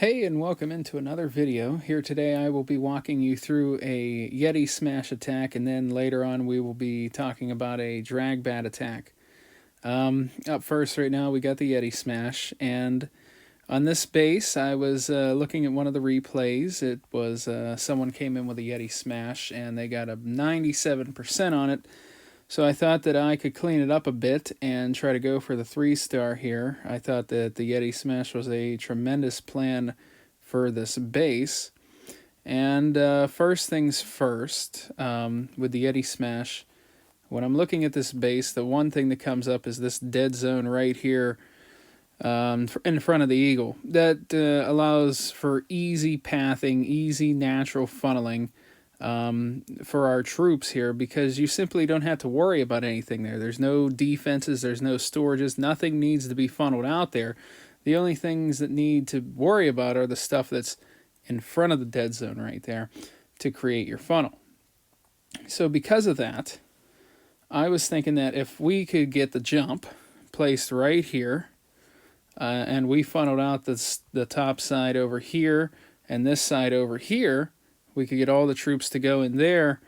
Hey, and welcome into another video. Here today I will be walking you through a Yeti smash attack, and then later on we will be talking about a Dragbat attack. Up first right now we got the Yeti smash, and on this base I was looking at one of the replays. It was someone came in with a Yeti smash and they got a 97% on it. So I thought that I could clean it up a bit and try to go for the 3-star here. I thought that the Yeti Smash was a tremendous plan for this base. And first things first, with the Yeti Smash, when I'm looking at this base, the one thing that comes up is this dead zone right here in front of the eagle. That allows for easy pathing, easy natural funneling for our troops here, because you simply don't have to worry about anything there. There's no defenses, there's no storages, nothing needs to be funneled out there. The only things that need to worry about are the stuff that's in front of the dead zone right there to create your funnel. So because of that, I was thinking that if we could get the jump placed right here, and we funneled out the top side over here and this side over here, we could get all the troops to go in there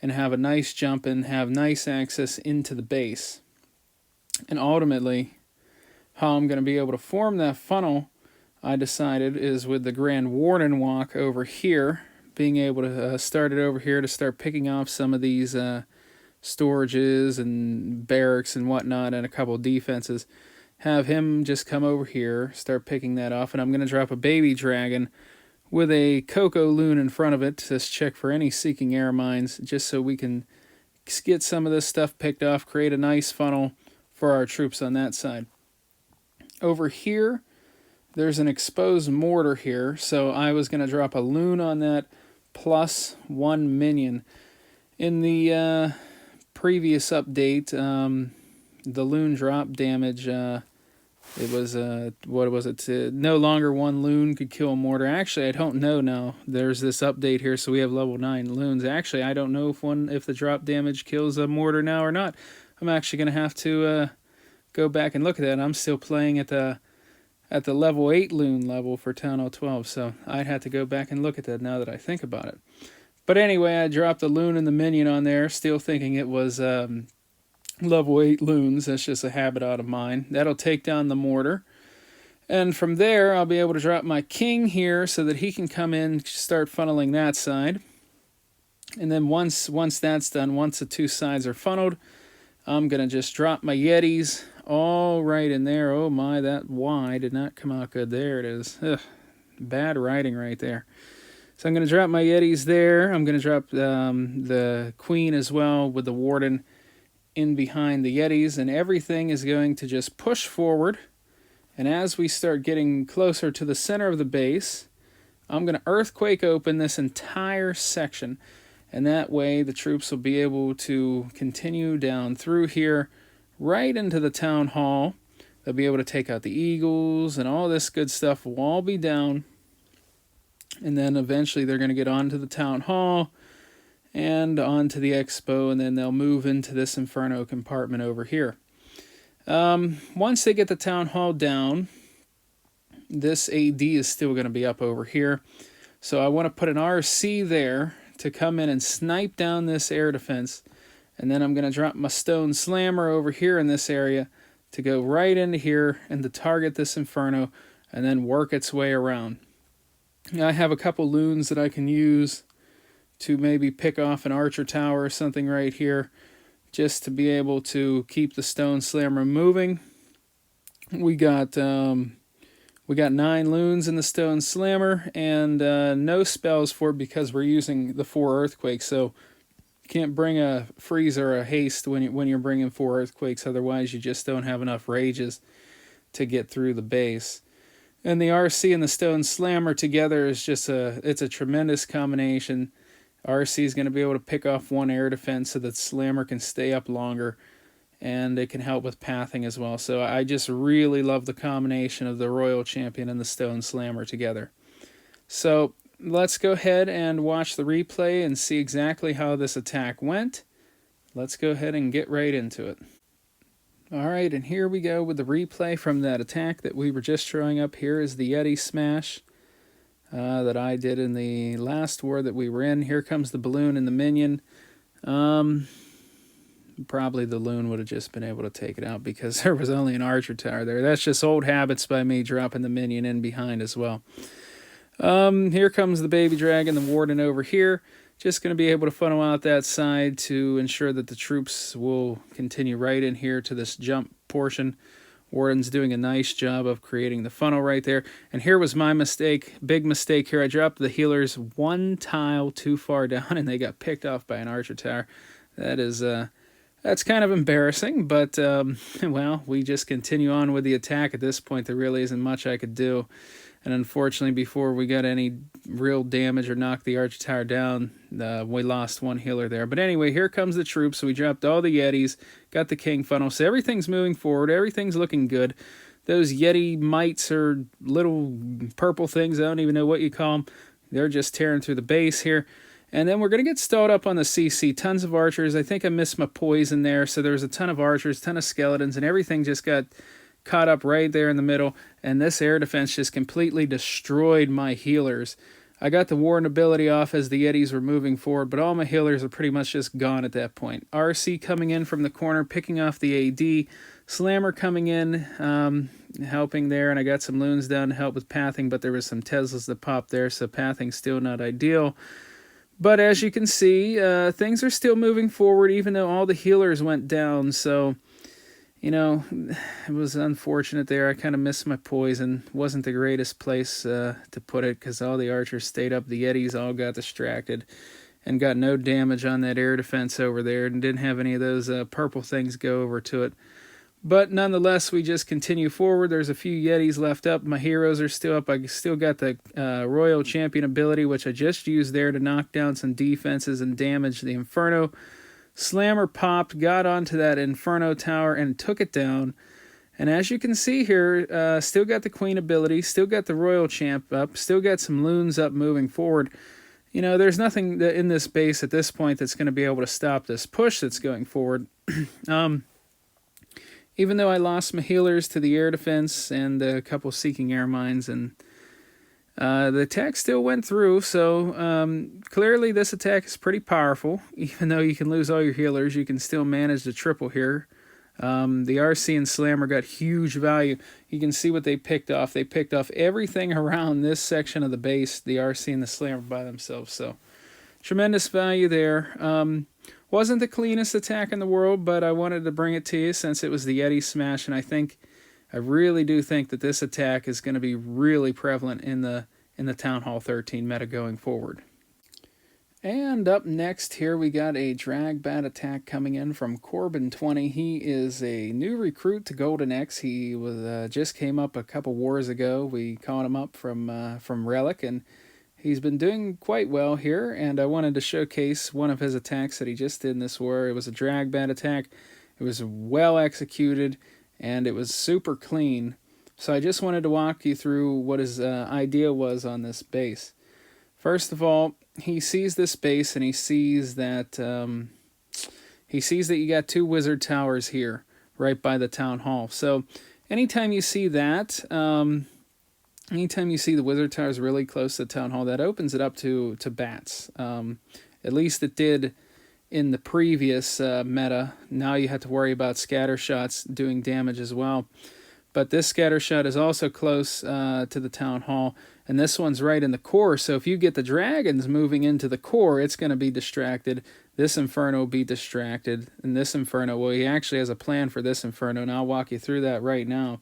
and have a nice jump and have nice access into the base. And ultimately, how I'm going to be able to form that funnel, I decided, is with the Grand Warden walk over here, being able to start it over here to start picking off some of these storages and barracks and whatnot and a couple of defenses. Have him just come over here, start picking that off, and I'm going to drop a baby dragon with a Cocoa Loon in front of it to check for any seeking air mines, just so we can get some of this stuff picked off, create a nice funnel for our troops on that side. Over here, there's an exposed mortar here, so I was going to drop a Loon on that plus 1 minion. In the previous update, the Loon drop damage, it was, what was it? No longer one Loon could kill a mortar. Actually, I don't know now. There's this update here, so we have level 9 Loons. Actually, I don't know if the drop damage kills a mortar now or not. I'm actually going to have to go back and look at that. I'm still playing at the level 8 Loon level for Town Hall 12, so I'd have to go back and look at that now that I think about it. But anyway, I dropped the Loon and the minion on there, still thinking it was level 8 Loons. That's just a habit out of mine. That'll take down the mortar. And from there, I'll be able to drop my king here so that he can come in and start funneling that side. And then once that's done, once the two sides are funneled, I'm going to just drop my Yetis all right in there. Oh my, that Y did not come out good. There it is. Ugh, bad writing right there. So I'm going to drop my Yetis there. I'm going to drop the queen as well with the warden in behind the Yetis, and everything is going to just push forward. And as we start getting closer to the center of the base, I'm going to earthquake open this entire section, and that way the troops will be able to continue down through here right into the town hall. They'll be able to take out the eagles, and all this good stuff will all be down. And then eventually they're going to get onto the town hall and onto the expo, and then they'll move into this inferno compartment over here. Once they get the town hall down, this AD is still going to be up over here. So I want to put an RC there to come in and snipe down this air defense. And then I'm going to drop my stone slammer over here in this area to go right into here and to target this inferno and then work its way around. Now, I have a couple loons that I can use to maybe pick off an archer tower or something right here, just to be able to keep the stone slammer moving. We got 9 loons in the stone slammer, and no spells for it because we're using the 4 earthquakes. So you can't bring a freeze or a haste when you're bringing 4 earthquakes. Otherwise, you just don't have enough rages to get through the base. And the RC and the stone slammer together is just it's a tremendous combination. RC is going to be able to pick off 1 air defense so that slammer can stay up longer, and it can help with pathing as well. So I just really love the combination of the Royal Champion and the Stone Slammer together. So let's go ahead and watch the replay and see exactly how this attack went. Let's go ahead and get right into it. Alright, and here we go with the replay from that attack that we were just showing up. Here is the Yeti Smash. that I did in the last war that we were in. Here comes the balloon and the minion. Probably the loon would have just been able to take it out because there was only an archer tower there. That's just old habits by me, dropping the minion in behind as well. Here comes the baby dragon, the warden over here. Just going to be able to funnel out that side to ensure that the troops will continue right in here to this jump portion. Warden's doing a nice job of creating the funnel right there. And here was my mistake, big mistake here. I dropped the healers one tile too far down and they got picked off by an archer tower. That is, that's kind of embarrassing, but, well, we just continue on with the attack. At this point, there really isn't much I could do. And unfortunately, before we got any real damage or knocked the archer tower down, we lost one healer there. But anyway, here comes the troops. So we dropped all the Yetis, got the king funnel. So everything's moving forward. Everything's looking good. Those Yeti mites are little purple things. I don't even know what you call them. They're just tearing through the base here. And then we're going to get stalled up on the CC. Tons of archers. I think I missed my poison there. So there was a ton of archers, ton of skeletons, and everything just got caught up right there in the middle, and this air defense just completely destroyed my healers. I got the warden ability off as the Yetis were moving forward, but all my healers are pretty much just gone at that point. RC coming in from the corner, picking off the AD. Slammer coming in, helping there, and I got some loons down to help with pathing, but there was some Teslas that popped there, so pathing's still not ideal. But as you can see, things are still moving forward, even though all the healers went down, so you know, it was unfortunate there. I kind of missed my poison. Wasn't the greatest place to put it because all the archers stayed up. The Yetis all got distracted and got no damage on that air defense over there and didn't have any of those purple things go over to it. But nonetheless, we just continue forward. There's a few Yetis left up. My heroes are still up. I still got the Royal Champion ability, which I just used there to knock down some defenses and damage the Inferno. Slammer popped, got onto that Inferno tower, and took it down. And as you can see here, still got the Queen ability, still got the Royal Champ up, still got some loons up moving forward. You know, there's nothing in this base at this point that's going to be able to stop this push that's going forward. Even though I lost my healers to the air defense and a couple Seeking Air Mines, and the attack still went through, so clearly this attack is pretty powerful. Even though you can lose all your healers, you can still manage the triple here. The RC and Slammer got huge value. You can see what they picked off. They picked off everything around this section of the base, the RC and the Slammer by themselves, so tremendous value there. Wasn't the cleanest attack in the world, but I wanted to bring it to you since it was the Yeti Smash, and I really do think that this attack is going to be really prevalent in the Town Hall 13 meta going forward. And up next here we got a Dragbat attack coming in from Corbin20. He is a new recruit to Golden X. He was just came up a couple wars ago. We caught him up from Relic, and he's been doing quite well here. And I wanted to showcase one of his attacks that he just did in this war. It was a Dragbat attack. It was well executed, and it was super clean. So I just wanted to walk you through what his idea was on this base. First of all, he sees this base and he sees that you got two wizard towers here right by the town hall. So anytime you see that, anytime you see the wizard towers really close to the town hall, that opens it up to bats. At least it did in the previous meta. Now you have to worry about scatter shots doing damage as well. But this scatter shot is also close to the town hall, and this one's right in the core. So if you get the dragons moving into the core, it's going to be distracted. This Inferno will be distracted, and this Inferno, well, he actually has a plan for this Inferno, and I'll walk you through that right now.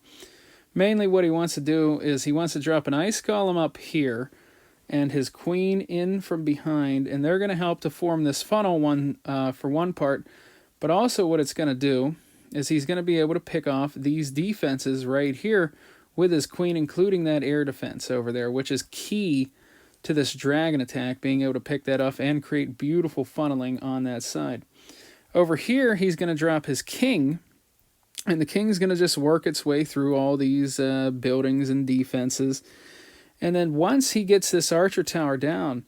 Mainly what he wants to do is he wants to drop an ice column up here and his queen in from behind, and they're going to help to form this funnel for one part. But also what it's going to do is he's going to be able to pick off these defenses right here with his queen, including that air defense over there, which is key to this dragon attack, being able to pick that off and create beautiful funneling on that side. Over here, he's going to drop his king, and the king's going to just work its way through all these buildings and defenses. And then once he gets this archer tower down,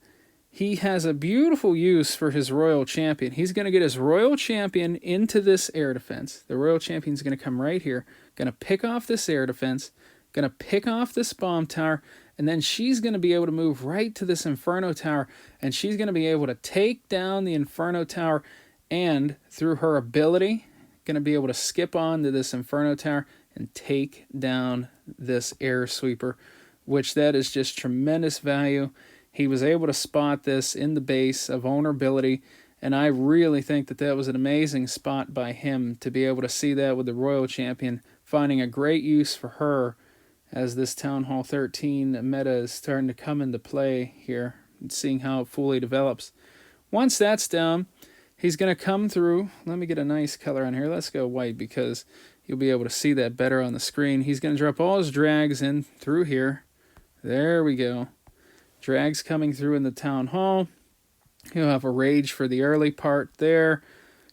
he has a beautiful use for his royal champion. He's going to get his royal champion into this air defense. The royal champion's going to come right here, going to pick off this air defense, going to pick off this bomb tower, and then she's going to be able to move right to this Inferno Tower, and she's going to be able to take down the Inferno Tower, and through her ability, going to be able to skip on to this Inferno Tower and take down this air sweeper, which that is just tremendous value. He was able to spot this in the base of vulnerability, and I really think that that was an amazing spot by him to be able to see that with the Royal Champion, finding a great use for her as this Town Hall 13 meta is starting to come into play here, and seeing how it fully develops. Once that's down, he's going to come through. Let me get a nice color on here. Let's go white because you'll be able to see that better on the screen. He's going to drop all his drags in through here. There we go. Drags coming through in the Town Hall. He'll have a rage for the early part there.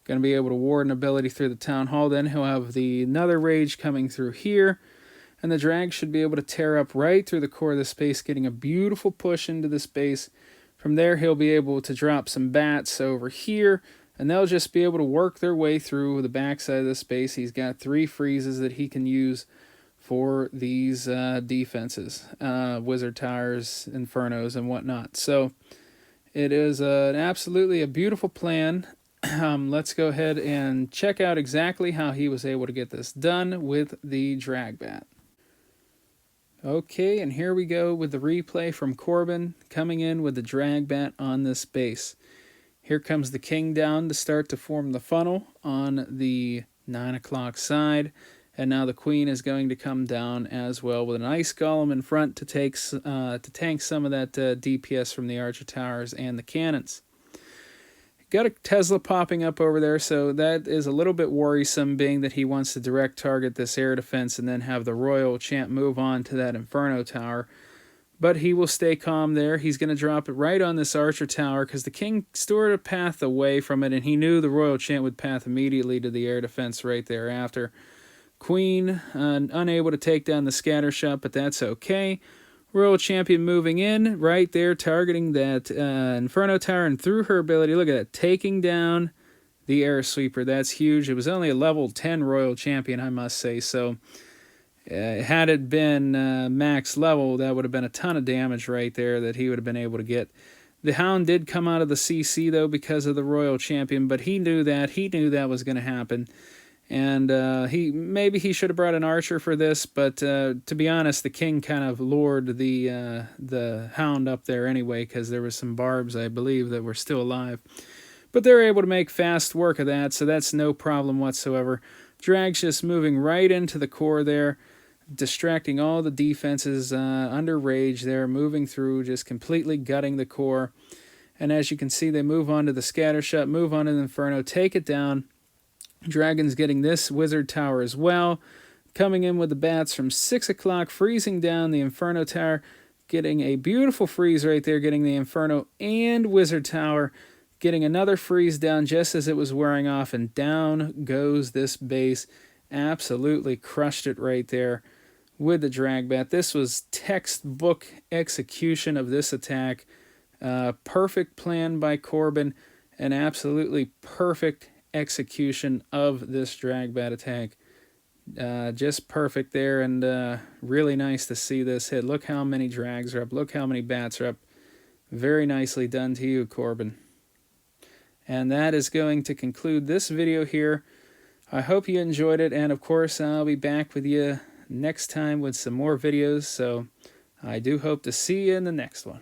Going to be able to ward an ability through the Town Hall. Then he'll have another rage coming through here. And the drag should be able to tear up right through the core of the space, getting a beautiful push into the space. From there, he'll be able to drop some bats over here, and they'll just be able to work their way through the backside of the space. He's got 3 freezes that he can use for these defenses, Wizard Towers, Infernos, and whatnot. So it is absolutely a beautiful plan. Let's go ahead and check out exactly how he was able to get this done with the Dragbat. Okay, and here we go with the replay from Corbin coming in with the Dragbat on this base. Here comes the king down to start to form the funnel on the 9 o'clock side. And now the queen is going to come down as well with an ice golem in front to tank some of that DPS from the archer towers and the cannons. Got a Tesla popping up over there, so that is a little bit worrisome, being that he wants to direct target this air defense and then have the Royal Champ move on to that Inferno Tower. But he will stay calm there. He's going to drop it right on this archer tower because the king stored a path away from it, and he knew the Royal Champ would path immediately to the air defense right thereafter. Queen unable to take down the scatter shot, but that's okay. Royal Champion moving in right there, targeting that Inferno Tower, and through her ability, look at that, taking down the air sweeper. That's huge. It was only a level 10 Royal Champion, I must say, so had it been max level, that would have been a ton of damage right there that he would have been able to get. The Hound did come out of the CC, though, because of the Royal Champion, but he knew that. He knew that was going to happen. And maybe he should have brought an archer for this, but to be honest, the king kind of lured the Hound up there anyway, because there was some barbs, I believe, that were still alive. But they're able to make fast work of that, so that's no problem whatsoever. Drag's just moving right into the core there, distracting all the defenses under rage there, moving through, just completely gutting the core. And as you can see, they move on to the scatter shot, move on to the Inferno, take it down. Dragon's getting this Wizard Tower as well. Coming in with the bats from 6 o'clock, freezing down the Inferno Tower. Getting a beautiful freeze right there, getting the Inferno and Wizard Tower. Getting another freeze down just as it was wearing off, and down goes this base. Absolutely crushed it right there with the Dragbat. This was textbook execution of this attack. Perfect plan by Corbin, and absolutely perfect execution of this Dragbat attack. Just perfect there, and really nice to see this hit. Look how many drags are up. Look how many bats are up. Very nicely done to you, Corbin. And that is going to conclude this video here. I hope you enjoyed it, and of course I'll be back with you next time with some more videos, so I do hope to see you in the next one.